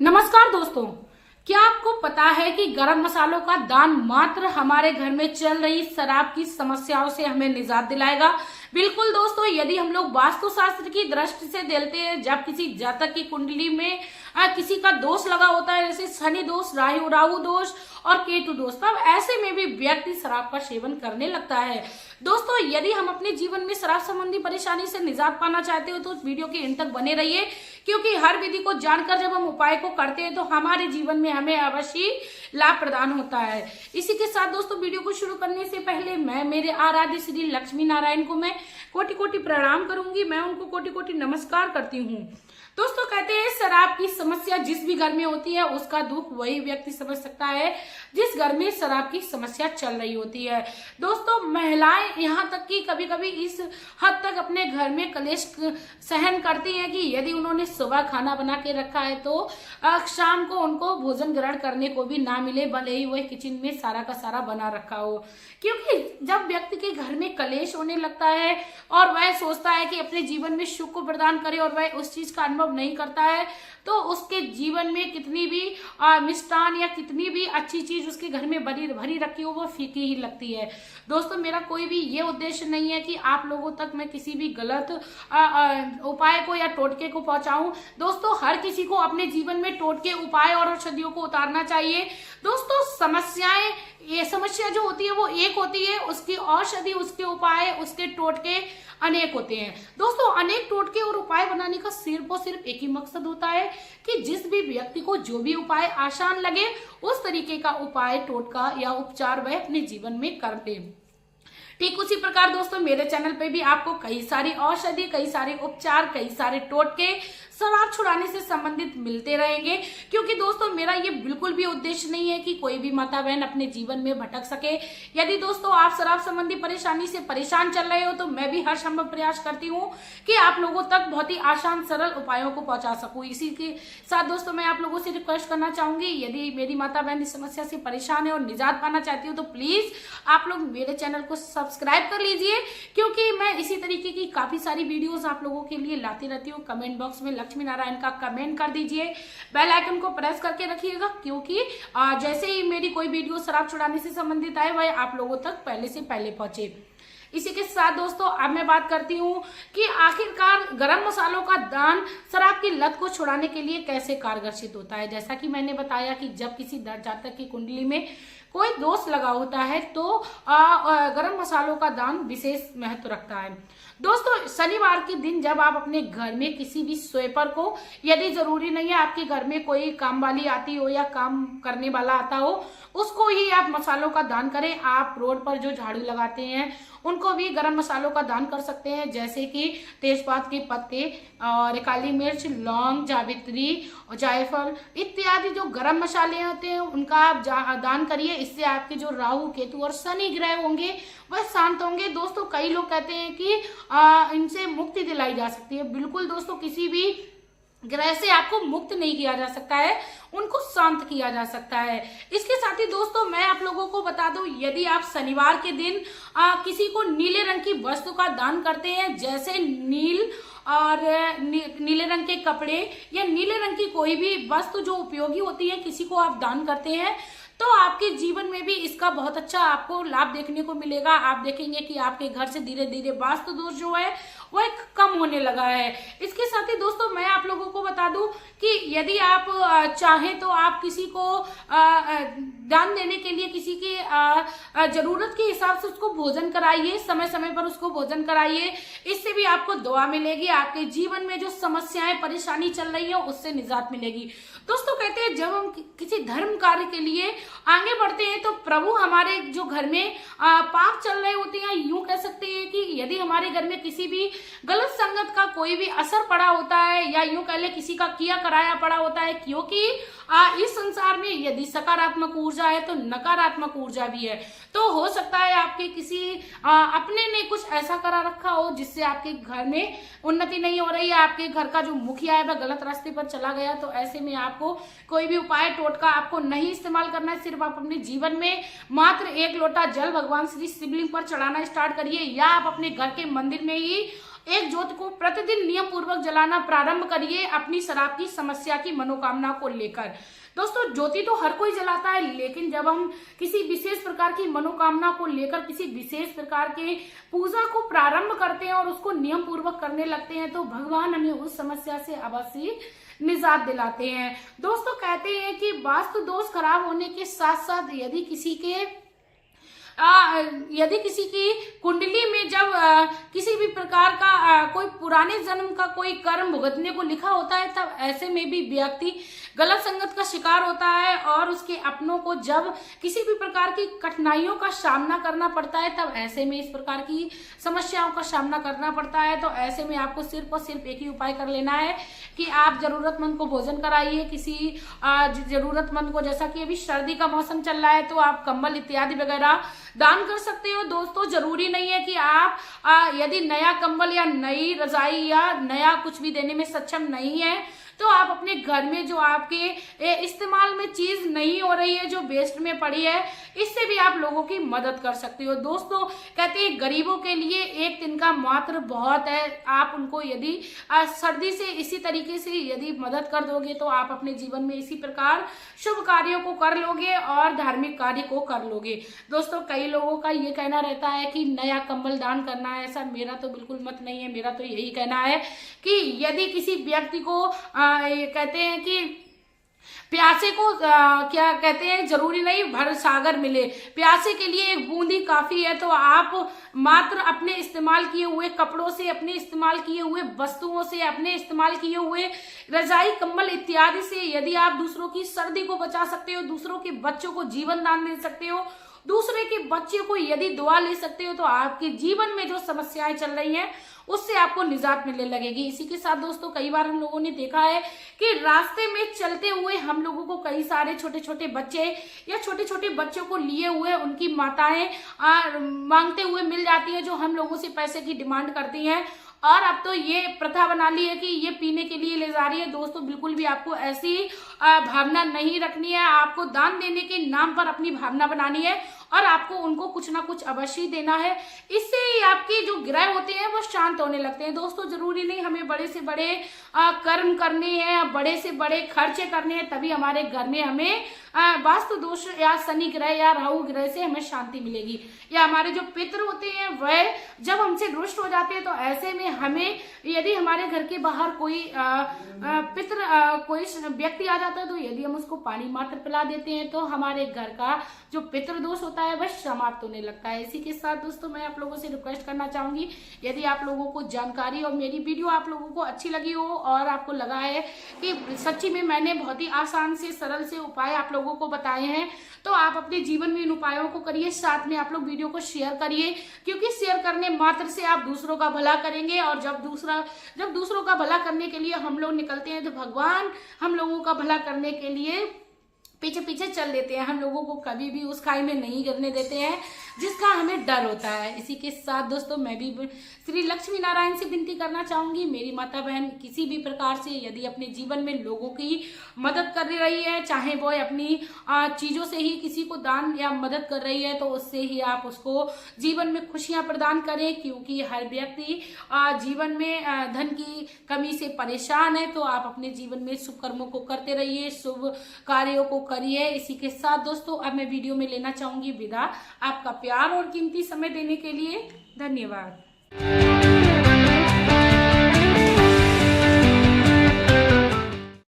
नमस्कार दोस्तों, क्या आपको पता है कि गरम मसालों का दान मात्र हमारे घर में चल रही शराब की समस्याओं से हमें निजात दिलाएगा। बिल्कुल दोस्तों, यदि हम लोग वास्तुशास्त्र की दृष्टि से देखते हैं, जब किसी जातक की कुंडली में किसी का दोष लगा होता है, जैसे शनि दोष, राहु दोष और केतु दोष, तब ऐसे में भी व्यक्ति शराब का सेवन करने लगता है। दोस्तों, यदि हम अपने जीवन में शराब संबंधी परेशानी से निजात पाना चाहते हो तो वीडियो के अंत तक बने रहिए, क्योंकि हर विधि को जानकर जब हम उपाय को करते हैं तो हमारे जीवन में हमें अवश्य लाभ प्रदान होता है। इसी के साथ दोस्तों, वीडियो को शुरू करने से पहले मैं मेरे आराध्य श्री लक्ष्मी नारायण को मैं कोटि कोटि प्रणाम करूंगी, मैं उनको कोटि कोटि नमस्कार करती हूँ। दोस्तों, कहते हैं शराब की समस्या जिस भी घर में होती है उसका दुख वही व्यक्ति समझ सकता है जिस घर में शराब की समस्या चल रही होती है। दोस्तों, महिलाएं यहाँ तक कि कभी कभी इस हद तक अपने घर में कलेश सहन करती हैं कि यदि उन्होंने सुबह खाना बना के रखा है तो शाम को उनको भोजन ग्रहण करने को भी ना मिले, भले ही वह किचन में सारा का सारा बना रखा हो। क्योंकि जब व्यक्ति के घर में कलेश होने लगता है और वह सोचता है कि अपने जीवन में सुख को प्रदान करे और वह उस चीज का अनुभव नहीं करता है, तो उसके जीवन में कितनी भी मिष्टान या कितनी भी अच्छी चीज उसके घर में भरी रखी हो वो फीकी ही लगती है। दोस्तों, मेरा कोई भी ये उद्देश्य नहीं है कि आप लोगों तक मैं किसी भी गलत उपाय को या टोटके को पहुंचाऊं। दोस्तों, हर किसी को अपने जीवन में टोटके, उपाय और औषधियों को उतारना चाहिए। दोस्तों, ये समस्या जो होती है वो एक होती है, उसकी औषधि, उसके उपाय, उसके टोटके अनेक होते हैं। दोस्तों, अनेक टोटके और उपाय बनाने का सिर्फ और सिर्फ एक ही मकसद होता है कि जिस भी व्यक्ति को जो भी उपाय आसान लगे उस तरीके का उपाय, टोटका या उपचार वह अपने जीवन में कर ले। ठीक उसी प्रकार दोस्तों, मेरे चैनल पे भी आपको कई सारी औषधि, कई सारे उपचार, कई सारे टोटके शराब छुड़ाने से संबंधित मिलते रहेंगे। क्योंकि दोस्तों, मेरा ये बिल्कुल भी उद्देश्य नहीं है कि कोई भी माता बहन अपने जीवन में भटक सके। यदि दोस्तों आप शराब संबंधी परेशानी से परेशान चल रहे हो तो मैं भी हर संभव प्रयास करती हूँ कि आप लोगों तक बहुत ही आसान सरल उपायों को पहुंचा सकूं। इसी के साथ दोस्तों, मैं आप लोगों से रिक्वेस्ट करना चाहूंगी, यदि मेरी माता बहन इस समस्या से परेशान है और निजात पाना चाहती हो तो प्लीज आप लोग मेरे चैनल को सब्सक्राइब कर लीजिए, क्योंकि मैं इसी तरीके की काफी सारी वीडियोस आप लोगों के लिए लाती रहती हूँ। कमेंट बॉक्स में लक्ष्मी नारायण का कमेंट कर दीजिए, बेल आइकन को प्रेस करके रखिएगा, क्योंकि जैसे ही मेरी कोई वीडियो शराब छुड़ाने से संबंधित आए वह आप लोगों तक पहले से पहले पहुंचे। इसी के साथ दोस्तों, अब मैं बात करती हूँ कि आखिरकार गरम मसालों का दान शराब की लत को छुड़ाने के लिए कैसे कारगर सिद्ध होता है। जैसा कि मैंने बताया कि जब किसी जातक की कुंडली में कोई दोष लगा होता है तो गरम मसालों का दान विशेष महत्व रखता है। दोस्तों, शनिवार के दिन जब आप अपने घर में किसी भी स्वीपर को, यदि जरूरी नहीं है आपके घर में कोई काम वाली आती हो या काम करने वाला आता हो, उसको ही आप मसालों का दान करें। आप रोड पर जो झाड़ू लगाते हैं उनको भी गरम मसालों का दान कर सकते हैं, जैसे कि तेजपात के पत्ते और काली मिर्च, लौंग, जावित्री और जायफल इत्यादि जो गरम मसाले होते हैं उनका आप दान करिए। इससे आपके जो राहु, केतु और शनि ग्रह होंगे वह शांत होंगे। दोस्तों, कई लोग कहते हैं कि इनसे मुक्ति दिलाई जा सकती है। बिल्कुल दोस्तों, किसी भी ग्रह से आपको मुक्त नहीं किया जा सकता है, उनको शांत किया जा सकता है। इसके साथ ही दोस्तों, मैं आप लोगों को बता दूं, यदि आप शनिवार के दिन किसी को नीले रंग की वस्तु का दान करते हैं, जैसे नीले रंग के कपड़े या नीले रंग की कोई भी वस्तु जो उपयोगी होती है, किसी को आप दान करते हैं तो आपके जीवन में भी इसका बहुत अच्छा आपको लाभ देखने को मिलेगा। आप देखेंगे कि आपके घर से धीरे धीरे वास्तु दोष जो है वह कम होने लगा है। इसके साथ ही दोस्तों, मैं आप लोगों को बता दूं कि यदि आप चाहें तो आप किसी को दान देने के लिए किसी की जरूरत के हिसाब से उसको भोजन कराइए, समय समय पर उसको भोजन कराइए। इससे भी आपको दुआ मिलेगी, आपके जीवन में जो समस्याएं, परेशानी चल रही है उससे निजात मिलेगी। दोस्तों, कहते हैं जब हम किसी धर्म कार्य के लिए आगे बढ़ते हैं तो प्रभु हमारे जो घर में पाप चल रहे होते हैं, यूं कह सकते हैं कि यदि हमारे घर में किसी भी गलत संगत का कोई भी असर पड़ा होता है या यूं कह ले किसी का किया कराया पड़ा होता है, क्योंकि इस संसार में यदि सकारात्मक ऊर्जा है तो नकारात्मक ऊर्जा भी है। तो हो सकता है आपके किसी अपने ने कुछ ऐसा करा रखा हो जिससे आपके घर में उन्नति नहीं हो रही है, आपके घर का जो मुखिया है वह गलत रास्ते पर चला गया। तो ऐसे में आपको कोई भी उपाय, टोटका आपको नहीं इस्तेमाल करना है। सिर्फ आप अपने जीवन में मात्र 1 लोटा जल भगवान श्री शिवलिंग पर चढ़ाना स्टार्ट करिए, या आप अपने घर के मंदिर में ही एक ज्योति को प्रतिदिन नियम पूर्वक जलाना प्रारंभ करिए अपनी शराब की समस्या की मनोकामना को लेकर। दोस्तों ज्योति तो हर कोई जलाता है, लेकिन जब हम किसी विशेष प्रकार की मनोकामना को लेकर किसी विशेष प्रकार के पूजा को प्रारंभ करते हैं और उसको नियम पूर्वक करने लगते हैं तो भगवान हमें उस समस्या से अवश्य निजात दिलाते हैं। दोस्तों कहते हैं कि वास्तु दोष खराब होने के साथ साथ यदि किसी की कुंडली में जब किसी भी प्रकार का कोई पुराने जन्म का कोई कर्म भुगतने को लिखा होता है, तब ऐसे में भी व्यक्ति गलत संगत का शिकार होता है और उसके अपनों को जब किसी भी प्रकार की कठिनाइयों का सामना करना पड़ता है, तब ऐसे में इस प्रकार की समस्याओं का सामना करना पड़ता है। तो ऐसे में आपको सिर्फ और सिर्फ एक ही उपाय कर लेना है कि आप जरूरतमंद को भोजन कराइए। किसी जरूरतमंद को, जैसा कि अभी सर्दी का मौसम चल रहा है, तो आप कंबल इत्यादि वगैरह दान कर सकते हो। दोस्तों जरूरी नहीं है कि आप यदि नया कंबल या नई रजाई या नया कुछ भी देने में सक्षम नहीं है तो आप अपने घर में जो आपके इस्तेमाल में चीज नहीं हो रही है, जो वेस्ट में पड़ी है, इससे भी आप लोगों की मदद कर सकते हो। दोस्तों कहते हैं गरीबों के लिए एक दिन का मात्र बहुत है। आप उनको यदि सर्दी से इसी तरीके से यदि मदद कर दोगे तो आप अपने जीवन में इसी प्रकार शुभ कार्यों को कर लोगे और धार्मिक कार्य को कर लोगे। दोस्तों कई लोगों का ये कहना रहता है कि नया कंबल दान करना है, ऐसा मेरा तो बिल्कुल मत नहीं है। मेरा तो यही कहना है कि यदि किसी व्यक्ति को ये कहते हैं कि प्यासे को क्या कहते हैं, जरूरी नहीं भर सागर मिले, प्यासे के लिए एक बूंदी काफी है। तो आप मात्र अपने इस्तेमाल किए हुए कपड़ों से, अपने इस्तेमाल किए हुए वस्तुओं से, अपने इस्तेमाल किए हुए रजाई कंबल इत्यादि से यदि आप दूसरों की सर्दी को बचा सकते हो, दूसरों के बच्चों को जीवन दान दे सकते हो, दूसरे के बच्चे को यदि दुआ ले सकते हो, तो आपके जीवन में जो समस्याएं चल रही हैं उससे आपको निजात मिलने लगेगी। इसी के साथ दोस्तों कई बार हम लोगों ने देखा है कि रास्ते में चलते हुए हम लोगों को कई सारे छोटे छोटे बच्चे या छोटे छोटे बच्चों को लिए हुए उनकी माताएं मांगते हुए मिल जाती है, जो हम लोगों से पैसे की डिमांड करती हैं और अब तो ये प्रथा बना ली है कि ये पीने के लिए ले जा रही है। दोस्तों बिल्कुल भी आपको ऐसी भावना नहीं रखनी है। आपको दान देने के नाम पर अपनी भावना बनानी है और आपको उनको कुछ ना कुछ अवश्य देना है। इससे ही आपके जो ग्रह होते हैं वो शांत होने लगते हैं। दोस्तों जरूरी नहीं हमें बड़े से बड़े कर्म करने हैं, बड़े से बड़े खर्चे करने हैं, तभी हमारे घर में हमें वास्तु दोष या शनि ग्रह या राहु ग्रह से हमें शांति मिलेगी। या हमारे जो पितृ होते हैं वह जब हमसे रुष्ट हो जाते हैं तो ऐसे में हमें यदि हमारे घर के बाहर कोई पितृ कोई व्यक्ति आ जाता है तो यदि हम उसको पानी मात्र पिला देते हैं तो हमारे घर का जो पितृ दोष होता है वह समाप्त होने लगता है। इसी के साथ दोस्तों मैं आप लोगों से रिक्वेस्ट करना चाहूंगी, यदि आप लोगों को जानकारी और मेरी वीडियो आप लोगों को अच्छी लगी हो और आपको लगा है कि सच्ची में मैंने बहुत ही आसान से सरल से उपाय आप लोगों को बताए हैं, तो आप अपने जीवन में इन उपायों को करिए। साथ में आप लोग वीडियो को शेयर करिए, क्योंकि शेयर करने मात्र से आप दूसरों का भला करेंगे और जब दूसरों का भला करने के लिए हम लोग निकलते हैं तो भगवान हम लोगों का भला करने के लिए पीछे पीछे चल देते हैं। हम लोगों को कभी भी उस खाई में नहीं गिरने देते हैं जिसका हमें डर होता है। इसी के साथ दोस्तों मैं भी श्री लक्ष्मी नारायण से विनती करना चाहूंगी, मेरी माता बहन किसी भी प्रकार से यदि अपने जीवन में लोगों की मदद कर रही है, चाहे वो अपनी चीजों से ही किसी को दान या मदद कर रही है, तो उससे ही आप उसको जीवन में खुशियां प्रदान करें। क्योंकि हर व्यक्ति जीवन में धन की कमी से परेशान है, तो आप अपने जीवन में शुभ कर्मों को करते रहिए, शुभ कार्यों को करिए। इसी के साथ दोस्तों अब मैं वीडियो में लेना चाहूंगी विदा। आपका प्यार और कीमती समय देने के लिए धन्यवाद।